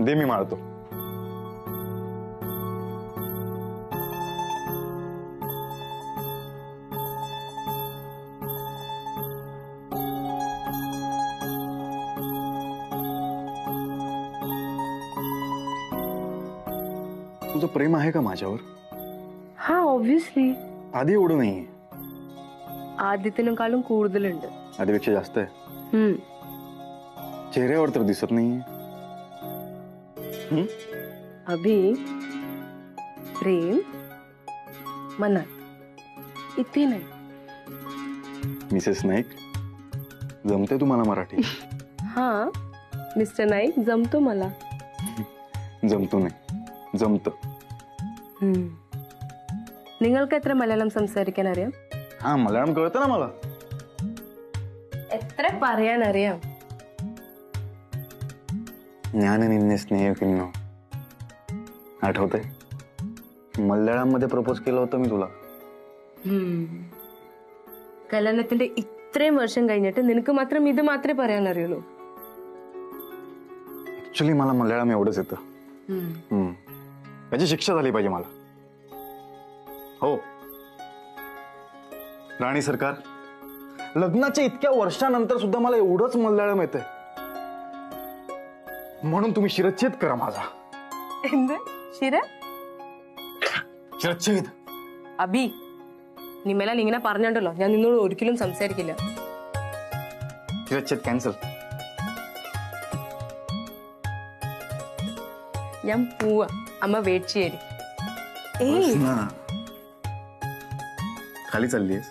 दे मी मारतो. तुझं प्रेम आहे का माझ्यावर? हा ऑब्वियसली. आधी एवढं नाहीये. ആദ്യത്തിനേക്കാളും കൂടുതലുണ്ട്. आधीपेक्षा जास्त आहे. चेहऱ्यावर तर दिसत नाहीये. अभि प्रेम मनात इथे नाही. मिसेस नाईक जमते तुम्हाला मराठी? हा मिस्टर नाईक जमतो मला. जमतो नाही जमत. നിങ്ങൾക്ക് എത്ര മലയാളം സംസാരിക്കാൻ അറിയാം? हा मल्याळम कळतं ना मला. എത്ര പറയാൻ അറിയാം? ഞാൻ നിന്നെ സ്നേഹിക്കുന്നു. आठवतंय मल्याळम मध्ये प्रपोज केलं होतं मी तुला. കല്യാണത്തിന്റെ ഇത്രയും വർഷം കഴിഞ്ഞിട്ട് നിനക്ക് മാത്രം ഇത് മാത്രമേ പറയാൻ അറിയുള്ളൂ. ऍक्च्युली मला मल्याळम एवढंच येतं. याची शिक्षा झाली पाहिजे मला. हो राणी सरकार, लग्नाच्या इतक्या वर्षानंतर सुद्धा मला एवढंच मल्याळम येतंय. म्हणून तुम्ही शिरच्छेद करा माझा. शिरच्छेद. അബി നീ മേലാൽ ഇങ്ങനെ പറഞ്ഞോണ്ടല്ലോ ഞാൻ നിന്നോട് ഒരിക്കലും സംസാരിക്കില്ല. शिरच्छेद कॅन्सल. ഞാൻ പോവാ. അമ്മ വെയിറ്റ് ചെയ്യരി. खाली चाललीस?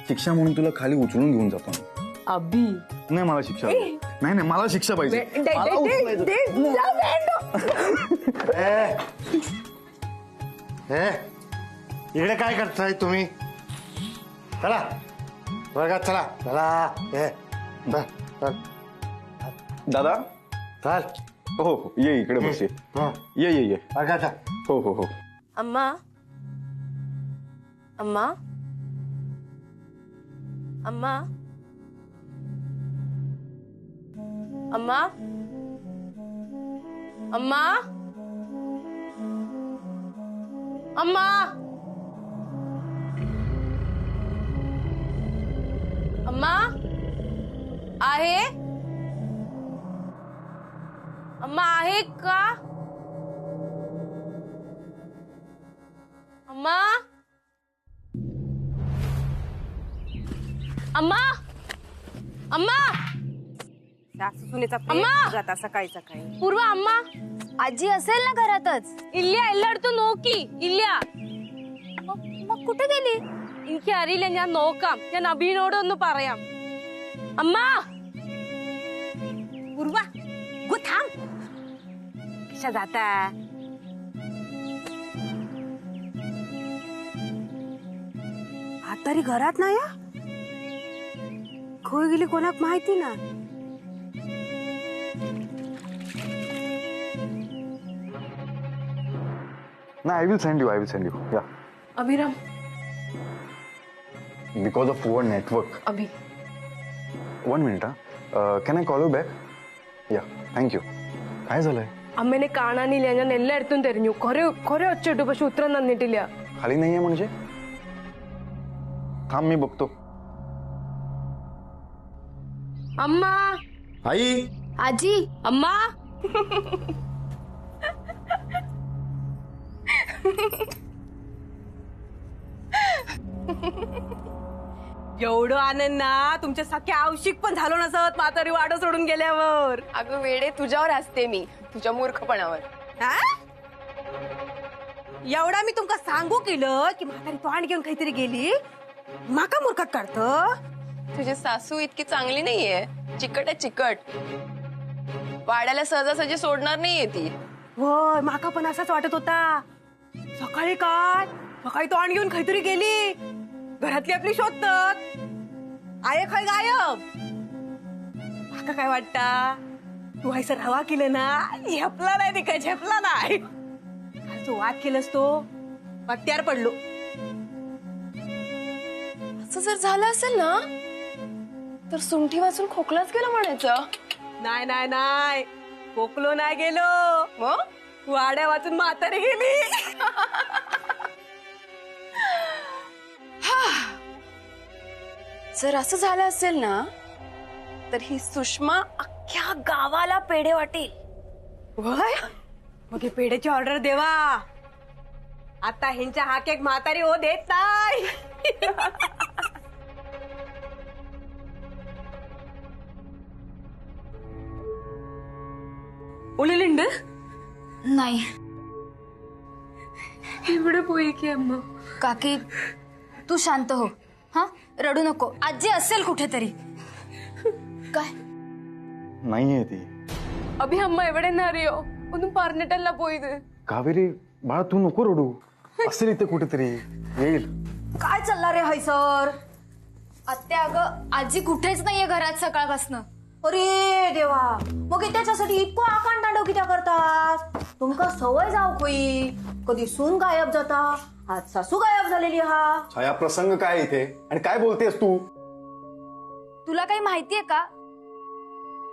शिक्षा म्हणून तुला खाली उचलून घेऊन जातो. अबी नाही मला शिक्षा नाही नाही मला शिक्षा पाहिजे. इकडे काय करताय तुम्ही? चला वर्गात चला. चला दादा चल. हो हो ये इकडे बस. ये ये ये. वर्गात चल. हो हो हो. अम्मा अम्मा अम्मा अम्मा अम्मा अम्मा अम्मा आहे? अम्मा आहे का? अम्मा अम्मा अम्मा सासू सुनेचा अम्मा! जाता सकाळी सकाळी. पूर्वा अम्मा आजी असेल ना घरातच. ഇല്ല എല്ലായിടത്തും നോക്കി ഇല്ല. मग कुठे गेली? എനിക്ക് അറിയില്ല, ഞാൻ നോക്കാം. ഞാൻ അബീനോട് ഒന്ന് പറയാം. अम्मा पूर्वा गो थांब. कशा जाता? तरी घरात नाही. खोय गेली कोणाक माहिती ना. नाही I will send you. Yeah. Abhiram Because of poor network. Abhi 1 minute. Can I call you back? Yeah. Thank you. काय झालंय? അമ്മേനെ കാണാനില്ല. ഞാൻ എല്ലായിടത്തും തെരഞ്ഞു. കുറെ ഒച്ചിട്ടു പക്ഷെ ഉത്തരം തന്നിട്ടില്ല. खाली नाहीये म्हणजे? थांब मी बघतो. अम्मा आई आजी अम्मा एवढं आनंद ना तुमच्या सख्या आवशिक पण झालो नसत म्हातारी वाड सोडून गेल्यावर. अगं वेडे, तुझ्यावर हसते मी, तुझ्या मूर्खपणावर. हा? एवढा मी तुमका सांगू केलं की म्हातारी तोंड घेऊन काहीतरी गेली माका मूर्खात काढत. तुझी सासू इतकी चांगली नाहीये. चिकट आहे चिकट. वाड्याला सहजासहजी सोडणार नाहीये ती. होय माका पण असाच वाटत होता. सकाळी तोंड घेऊन काहीतरी गेली. घरातली आपली शोधतात. आये खय गायब. माका काय वाटता तू हैसर हवा केलं ना झेपला नाही. ती काय झेपला नाही. काल तो वाद केलंस तो पत्त्यावर पडलो. असं जर झालं असेल ना तर सुंठी वाचून खोकलाच गेला म्हणायचं. नाही नाही नाही पोकलो नाही गेलो, मग वाड्या वाचून म्हातारी गेली. जर असं झालं असेल ना तर ही सुषमा अख्ख्या गावाला पेढे वाटेल. वय मग हे पेढ्याची ऑर्डर देवा. आता ह्यांच्या हाकेक म्हातारी हो देत नाही. ഉള്ളിലുണ്ട് नाही ഇവിടെ പോയിക്കേ अम्मा. काकी तू शांत हो. हा रडू नको. आजी असेल कुठेतरी. काय नाहीये ती. अभि अम्मा എവിടെന്ന് അറിയോ? ഒന്നും പറഞ്ഞിട്ടല്ല പോയത്. कावेरी बाळा तू नको रडू. असेल इथे कुठेतरी येईल. काय चालणार रे हैसर? आत्या अगं आजी कुठेच नाहीये घरात सकाळपासनं. अरे देवा, मग हे त्याच्यासाठी इतकं आकांड तांडव कित्या करतात? तुमका सवय जाऊ कोई. कधी सून गायब जाता, आज सासू गायब झालेली हा. छाया प्रसंग काय इथे आणि काय बोलतेस तू? तुला काही माहितीये का?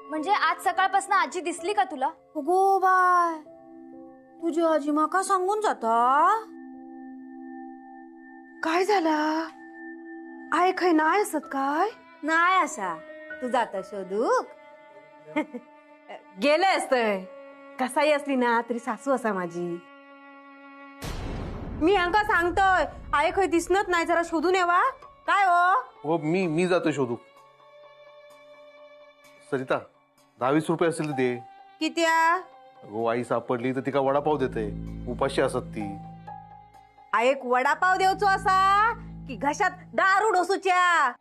म्हणजे आज सकाळपासून आजी दिसली का तुला? गो बाय, तुझी आजी माका सांगून जाता. काय झाला? आय खय नाही असत काय? नाही असा. तू जाता शोधूक. गेले असतंय. कसाही असली ना तरी सासू असा माझी. मी अंका सांगतोय, आय खय दिसणत नाही, जरा शोधून येवा. काय हो? मी जातो शोधू. सरिता 10-20 रुपये असेल तर दे. कित्या? अगो आई सापडली तर तिका वडापाव देते. उपाशी असत ती. एक वडापाव देवचो असा की घशात दारू डोसूच्या.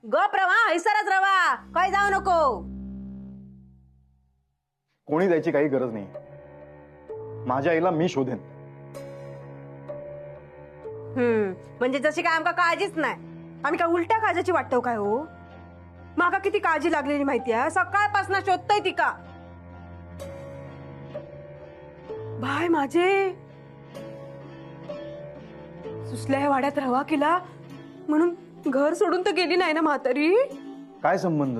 गप रवा, हैसरच रवा. काय जाऊ नको. कोणी द्यायची काही गरज नाही. माझ्या आईला मी शोधेन. म्हणजे जशी काय आमका काळजीच नाही. आम्ही काय उलट्या काळजाची वाटतो काय हो? माका किती काळजी लागलेली माहितीये. सकाळपासून शोधतोय ती का. बाय माझे सुसल्या वाड्यात रवा केला म्हणून घर सोडून तर गेली नाही ना म्हातारी? काय संबंध?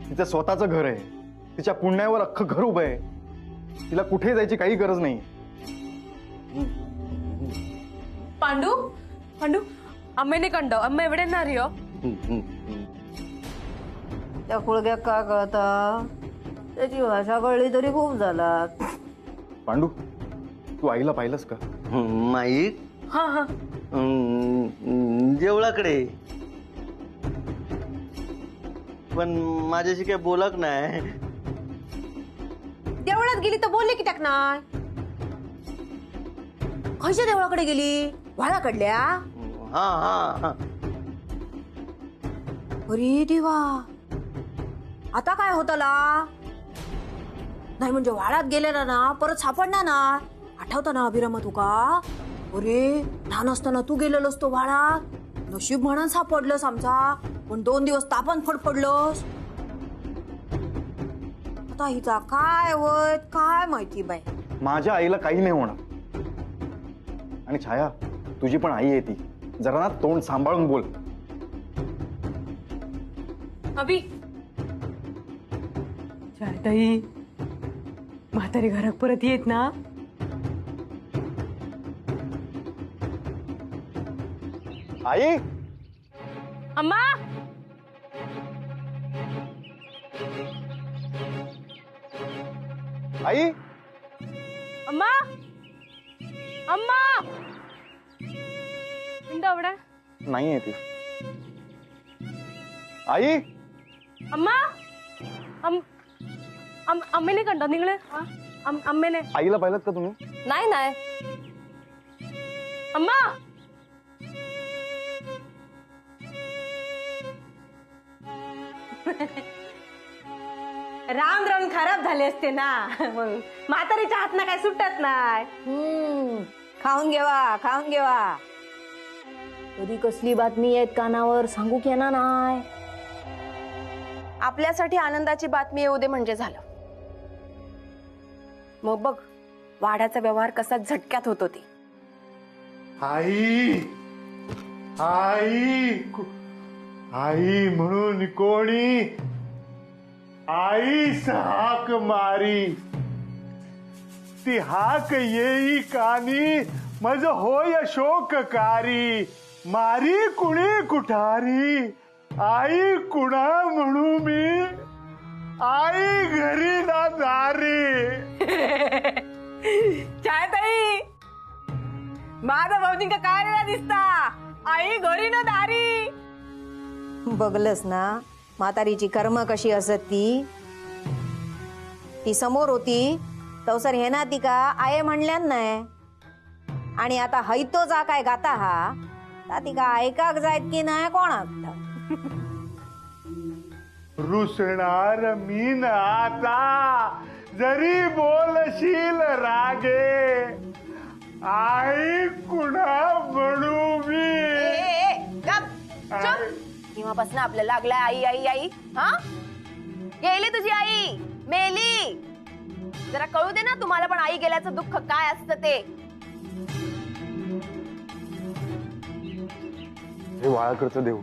तिचं स्वतःचं घर आहे. तिच्या पुण्यावर अख्खं घर उभं आहे. तिला कुठे जायची काही गरज नाही. पांडू पांडू अम्मेने कंडो. अम्मा എവിടെന്ന് അറിയോ? त्या कुळग्या का कळता? त्याची भाषा कळली तरी खूप झाला. पांडू तू आईला पाहिलंस का? माई हा हा जेवळाकडे, पण माझ्याशी काय बोलक नाही. देवळात गेली तर बोलले की त्याक नाही. खयच्या देवळाकडे गेली? वाळाकडल्या? हा हा हा. अरे देवा, आता काय होतला? नाही म्हणजे वाळात गेलेला ना परत सापडणार ना. आठवता ना अभिरामा तुका? अरे लहान असताना तू गेलेलोस तो वाळात. नशीब म्हणून सापडलंस आमचा. पण 2 दिवस तापण फडफडलोस. आता हिचा काय होय काय माहिती बाई. माझ्या आईला काही नाही होणार. आणि छाया तुझी पण आई आहे ती. जरा ना तोंड सांभाळून बोल. अभि ताई, म्हातारी घरात परत येत ना? आई अम्मा आई അമ്മാ അമ്മാ ഉണ്ടോ അവിടെ? नाहीये ती. आई അമ്മ അമ്മേനെ കണ്ടോ നിങ്ങള്? അമ്മേനെ आईला पाहिलं का तुम्ही? नाही नाही. अम्मा राम राम खराब झाले असते ना. मग म्हातारीच्या हातनं काय सुटत नाही. खाऊन घेवा खाऊन घेवा. कधी कसली बातमी येत कानावर सांगू की ना नाही. आपल्यासाठी आनंदाची बातमी येऊ दे म्हणजे झालं. मग बघ वाड्याचा व्यवहार कसा झटक्यात होतो ती. आई आई आई म्हणून कोणी आईस हाक मारी ती हाक येई कानी मज होय शोककारी मारी कुणी कुठारी आई कुणा म्हणू मी आई घरी ना दारी. काय ताई माझा भाऊजींका काय वेळा दिसता आई घरी न दारी. बघलस ना म्हातारीची कर्म कशी असत ती समोर होती तवसर हे ना ती का आये म्हणल्यान नाही आणि आता हैतो जा काय गाता हा ता ती का ऐकाक जायत की नाही कोणाक. रुसणार मी न आता जरी बोलशील रागे आई कुणा म्हणू मी. तेव्हापासून आपल्याला लागलाय आई आई आई. हा गेली तुझी आई मेली. जरा कळू दे ना तुम्हाला पण आई गेल्याचं दुःख काय असतं ते. हे वाळाकडचं देव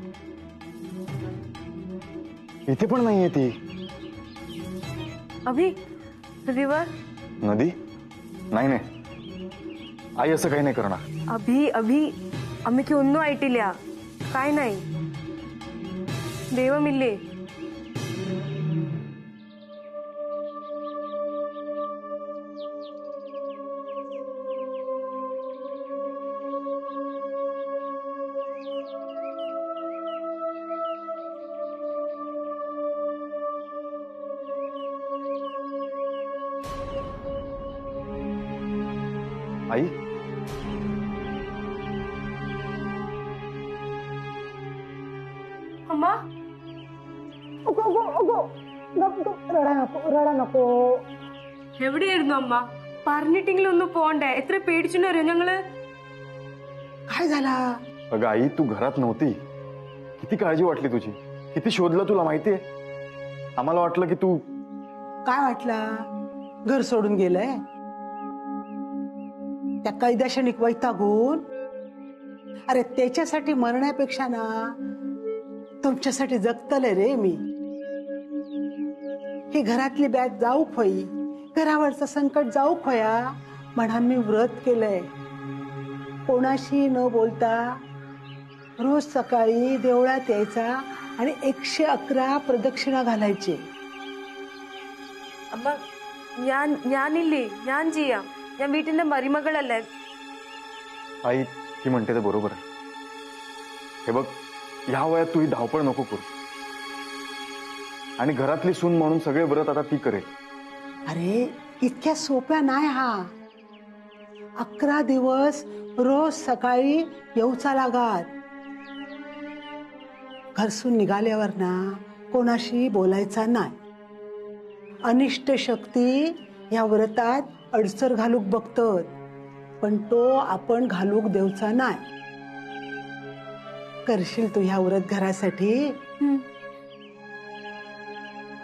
इथे पण नाहीये ती. अभि रिवर नदी नाही नाही आई असं काही नाही करणार. अभि अभि आम्ही ಒನ್ನೂ आयटिल्या काय नाही देव मिल्ले. आई अम्मा എവിടെയായിരുന്നു അമ്മ പറഞ്ഞിട്ടെങ്കിലും ഒന്ന് പോണ്ടേ എത്ര പേടിച്ചിട്ടുണ്ടോ ഞങ്ങള്. काय झाला. अगं आई तू घरात नव्हती. किती काळजी वाटली तुझी. किती शोधलं तुला माहितीये. आम्हाला वाटलं की तू काय वाटला घर सोडून गेलंय त्या कैद्याशनिक वैतागून. अरे त्याच्यासाठी मरण्यापेक्षा ना तुमच्यासाठी जगतले रे मी. ही घरातली बॅग जाऊ खोई घरावरचं संकट जाऊ खोया म्हणून मी व्रत केलंय. कोणाशी न बोलता रोज सकाळी देवळात यायचा आणि 111 प्रदक्षिणा घालायचे. അമ്മ ഞാനില്ലേ ഞാൻ ചെയ്യാം. ഞാൻ വീട്ടിന്റെ മരുമകളല്ലേ. आई ती म्हणते ते बरोबर आहे. हे बघ ह्या वयात तू ही धावपळ नको करू. आणि घरातली सून म्हणून सगळे व्रत आता ती करेल. अरे इतक्या सोप्या नाही हा. 11 दिवस रोज सकाळी येऊचा लागात. घरसून निघाल्यावर ना कोणाशी बोलायचा नाही. अनिष्ट शक्ती या व्रतात अडसर घालूक बघतात पण तो आपण घालूक देऊचा नाही. करशील तू ह्या व्रत घरासाठी.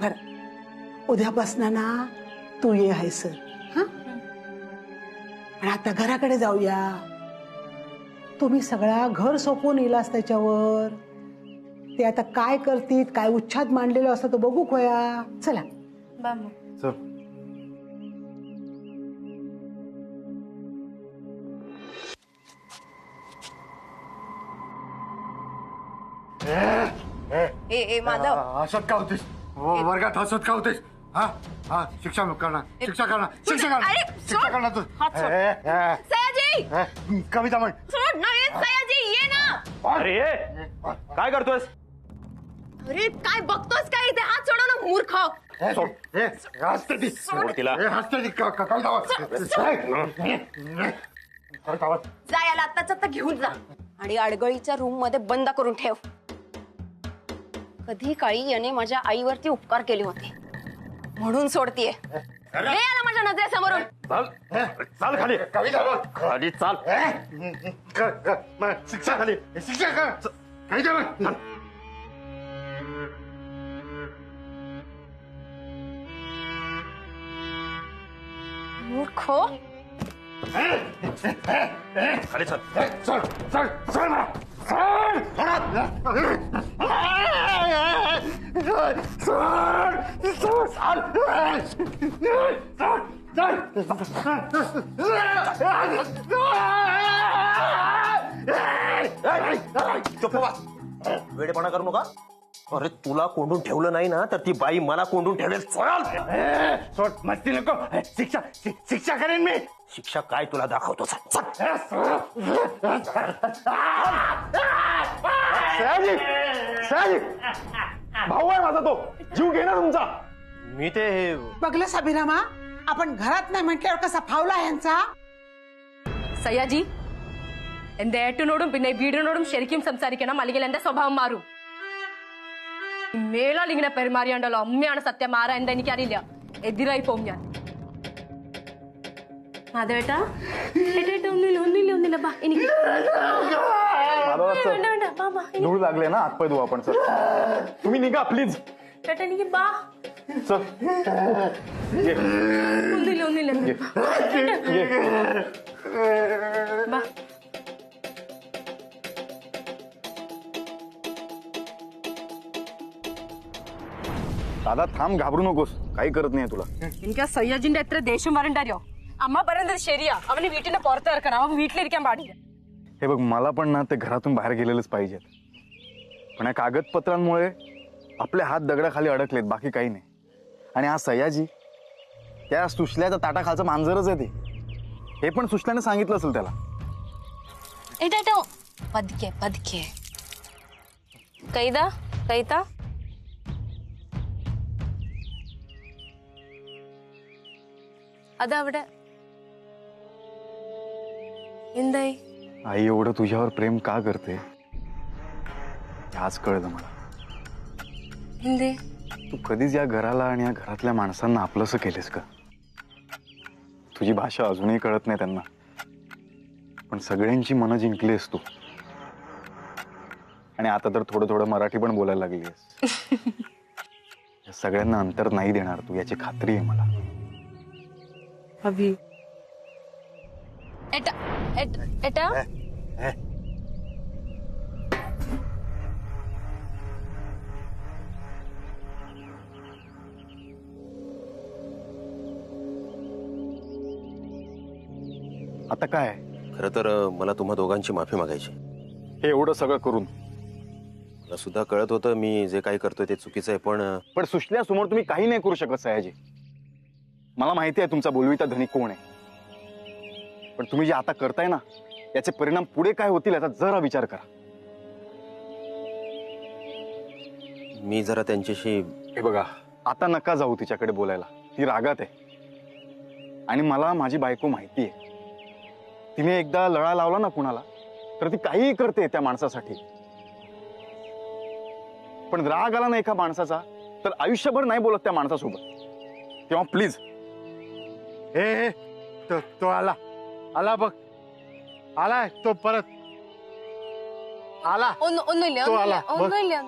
बर उद्यापासून ना तू ये आहे सर. हा आणि आता घराकडे जाऊया. तुम्ही सगळा घर सोपवून येलास त्याच्यावर. ते आता काय करतीत काय उच्छाद मांडलेलं असं तो बघू खोया. चला चल. ए माधव हसत का होतीस वर्गात हसत का होतीस. हा हा शिक्षा करणार शिक्षा करणार शिक्षा करणार अरे, शिक्षा सोड. करणार तू. हात सोड. सयाजी कविता म्हण. सोड ना सयाजी ये ना. अरे काय करतोयस. अरे काय बघतोस काय इथे हात सोडव ना मूर्ख. हसते ती सोड तिला. हसते ती जा याला आत्ताच आत्ता घेऊन जा आणि अडगळीच्या रूम मध्ये बंद करून ठेव. कधी काळी याने माझ्या आईवरती उपकार केले होते म्हणून सोडतीये. याला माझ्या नजरेसमोरून. चाल खाली कविता खाली चाल. शिक्षा खाली शिक्षा कर. कविता म्हण. मूर्ख. खाली चल. चल चल चल चल वेडेपणा करू नका. अरे तुला कोंडून ठेवलं नाही ना तर ती बाई मला कोंडून ठेवेल. चल सोड, मस्ती नको. शिक्षा शिक्षा करेन मी. शिक्षा काय तुला दाखवतो. सयाजी, सयाजी, भाऊ आहे माझा तो, जीव घे ना तुमचा. मी ते बघलं सबिरामा, आपण घरात नाही म्हटल्यावर कसा फावला यांचा. സയ്യാജി എന്റെ ഏട്ടനോടും പിന്നെ വീടിനോടും ശരിക്കും സംസാരിക്കണം, അല്ലെങ്കിൽ എന്റെ സ്വഭാവം മാറും. മേളാൽ ഇങ്ങനെ പെരുമാറിയാണ്ടല്ലോ, അമ്മയാണ് സത്യം, ആരാ എന്താ എനിക്കറിയില്ല, എതിരായി പോവും ഞാൻ. അതേട്ടാ ഒന്നുമില്ല ബാ എനിക്ക് വേണ്ട വേണ്ട ബാ ബാ धूळ लागले ना, हातपाय धुवा आपण. सर तुम्ही निघा प्लीज. ചേട്ടാ എനിക്ക് ബാ. सर ये ഒന്നുമില്ല ये ബാ. दादा थांब, घाबरू नकोस, काही करत नाही तुला. എനിക്ക് ആ സയ്യാജിന്റെ എത്ര ദേഷ്യം വരണ്ടറിയോ. അമ്മ പറയുന്നത് ശരിയാ, അവന് വീട്ടിന്റെ പുറത്ത് ഇറക്കണം, അവൻ വീട്ടിലിരിക്കാൻ പാടില്ല. हे बघ, मला पण ना ते घरातून बाहेर गेलेलेच पाहिजेत, पण या कागदपत्रांमुळे आपले हात दगडाखाली अडकलेत, बाकी काही नाही. आणि हा सयाजी त्या सुशल्याच्या ताटाखालचं मांजरच आहे ते. हे पण सुशल्याने सांगितलं असेल त्याला. ഏട്ടാ പതുക്കെ പതുക്കെ. കൈതാ അതവിടെ എന്തായി? आई एवढं तुझ्यावर प्रेम का करते आज कळलं मला. എന്തേ? तू कधीच या घराला आणि या घरातल्या माणसांना आपलंसं केलेस का? तुझी भाषा अजूनही कळत नाही त्यांना, पण सगळ्यांची मनं जिंकलीस तू. आणि आता तर थोडं थोडं मराठी पण बोलायला लागलीस. या सगळ्यांना अंतर नाही देणार तू, याची खात्री आहे मला. अभी ഏട്ടാ आता काय? खरं तर मला तुम्हा दोघांची माफी मागायची. हे एवढं सगळं करून मला सुद्धा कळत होतं मी जे काही करतोय ते चुकीचं आहे, पण सुशल्यासमोर तुम्ही काही नाही करू शकत सयाजी. मला माहिती आहे तुमचा बोलविता धनी कोण आहे, पण तुम्ही जे आता करताय ना याचे परिणाम पुढे काय होतील याचा जरा विचार करा. मी जरा त्यांच्याशी. हे बघा, आता नका जाऊ तिच्याकडे बोलायला, ती रागात आहे. आणि मला माझी बायको माहिती आहे, तिने एकदा लळा लावला ना कुणाला तर ती काहीही करते त्या माणसासाठी. पण राग आला ना एका माणसाचा तर आयुष्यभर नाही बोलत त्या माणसासोबत. तेव्हा प्लीज. हे तो आला बघ, आलाय तो परत आला. ഒന്നുമില്ല तो आला बघ. ഒന്നുമില്ല.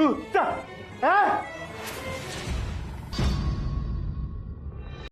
उच्च